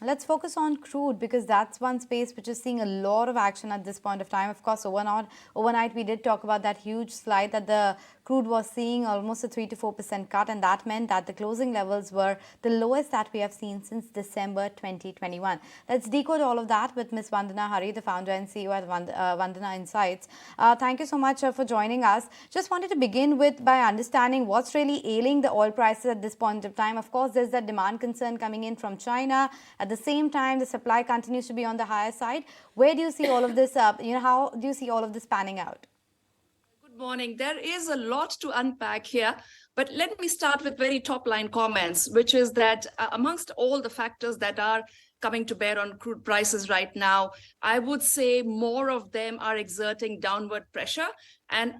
Let's focus on crude because that's one space which is seeing a lot of action at this point of time. Of course, overnight we did talk about that huge slide that the crude was seeing almost a 3 to 4% cut, and that meant that the closing levels were the lowest that we have seen since December 2021. Let's decode all of that with Ms. Vandana Hari, the founder and CEO at Vandana Insights. Thank you so much for joining us. Just wanted to begin with by understanding what's really ailing the oil prices at this point of time. Of course, there's that demand concern coming in from China. At the same time, the supply continues to be on the higher side. Where do you see all of this? How do you see all of this panning out? Good morning. There is a lot to unpack here, but let me start with very top line comments, which is that amongst all the factors that are coming to bear on crude prices right now, I would say more of them are exerting downward pressure. And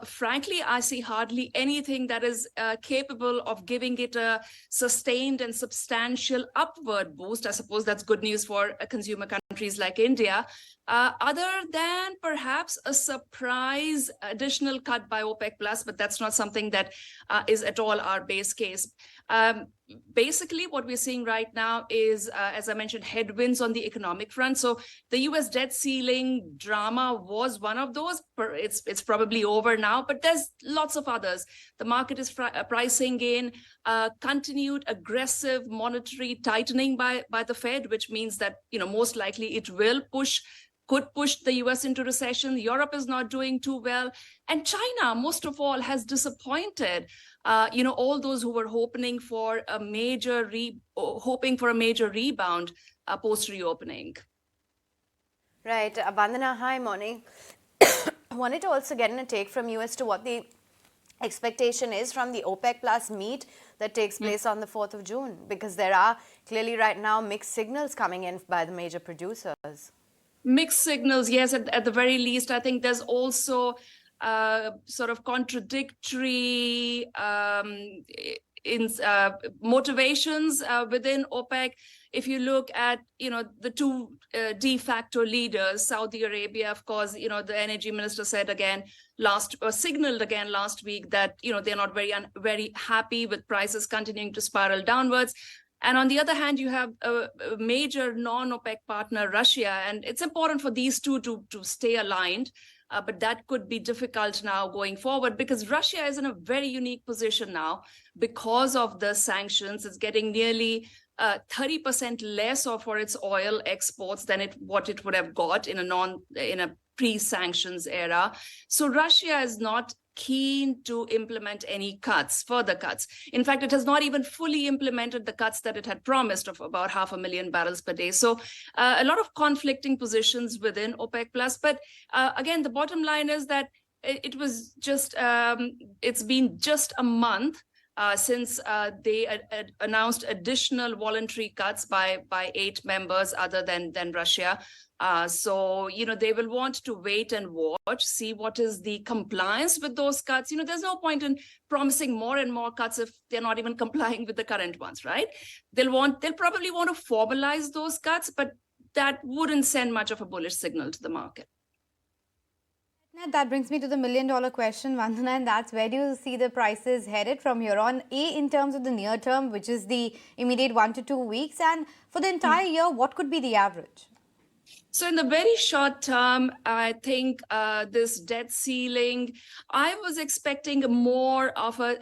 frankly, I see hardly anything that is capable of giving it a sustained and substantial upward boost. I suppose that's good news for consumer countries like India, other than perhaps a surprise additional cut by OPEC Plus, but that's not something that is at all our base case. Basically, what we're seeing right now is, as I mentioned, headwinds on the economic front. So the US debt ceiling drama was one of those. It's probably over now, but there's lots of others. The market is pricing in continued aggressive monetary tightening by the Fed, which means that most likely it could push the US into recession. Europe is not doing too well. And China, most of all, has disappointed. All those who were hoping for a major rebound post-reopening. Right. Vandana, hi, morning. I wanted to also get a take from you as to what the expectation is from the OPEC Plus meet that takes place on the 4th of June, because there are clearly right now mixed signals coming in by the major producers. Mixed signals, yes, at the very least. I think there's also sort of contradictory motivations within OPEC. If you look at the two de facto leaders, Saudi Arabia, of course, the energy minister said signaled again last week that they're not very happy with prices continuing to spiral downwards. And on the other hand, you have a major non-OPEC partner, Russia, and it's important for these two to stay aligned. But that could be difficult now going forward, because Russia is in a very unique position now because of the sanctions. It's getting nearly 30% less for its oil exports than what it would have got in a pre-sanctions era. So Russia is not keen to implement any further cuts. In fact, it has not even fully implemented the cuts that it had promised of about 500,000 barrels per day. So a lot of conflicting positions within OPEC Plus. But again, the bottom line is that it's been just a month since they announced additional voluntary cuts by 8 members other than Russia. So they will want to wait and watch, see what is the compliance with those cuts. There's no point in promising more and more cuts if they're not even complying with the current ones, right? They'll probably want to formalize those cuts, but that wouldn't send much of a bullish signal to the market. That brings me to the million-dollar question, Vandana, and that's, where do you see the prices headed from here on? In terms of the near term, which is the immediate 1 to 2 weeks, and for the entire year, what could be the average? So in the very short term, I think this debt ceiling, I was expecting a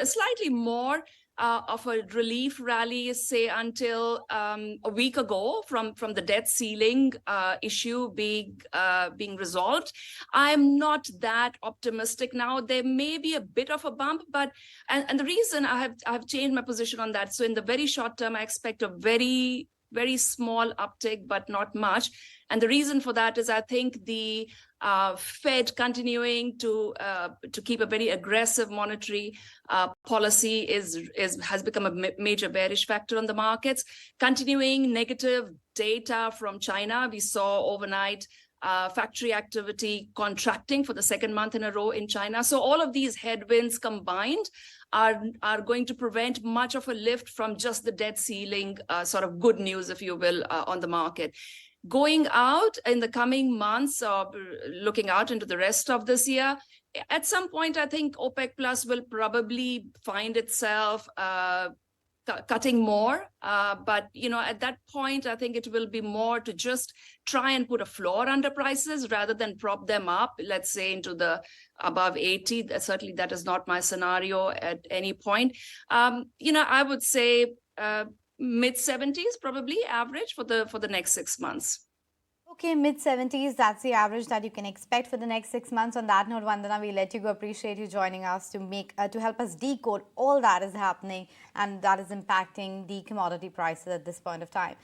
slightly more of a relief rally, say until a week ago, from the debt ceiling issue being resolved. I'm not that optimistic now. There may be a bit of a bump, but and the reason I have changed my position on that. So in the very short term, I expect a very small uptick, but not much. And the reason for that is I think the Fed continuing to keep a very aggressive monetary policy has become a major bearish factor on the markets. Continuing negative data from China, we saw overnight factory activity contracting for the second month in a row in China. So all of these headwinds combined are going to prevent much of a lift from just the debt ceiling sort of good news, if you will, on the market. Going out in the coming months, or looking out into the rest of this year, at some point, I think OPEC Plus will probably find itself cutting more. But, at that point, I think it will be more to just try and put a floor under prices rather than prop them up, let's say, into the above 80. Certainly, that is not my scenario at any point. I would say mid 70s, probably average for the next 6 months. Okay, mid 70s, that's the average that you can expect for the next 6 months. On that note, Vandana, we let you go. Appreciate you joining us to help us decode all that is happening and that is impacting the commodity prices at this point of time.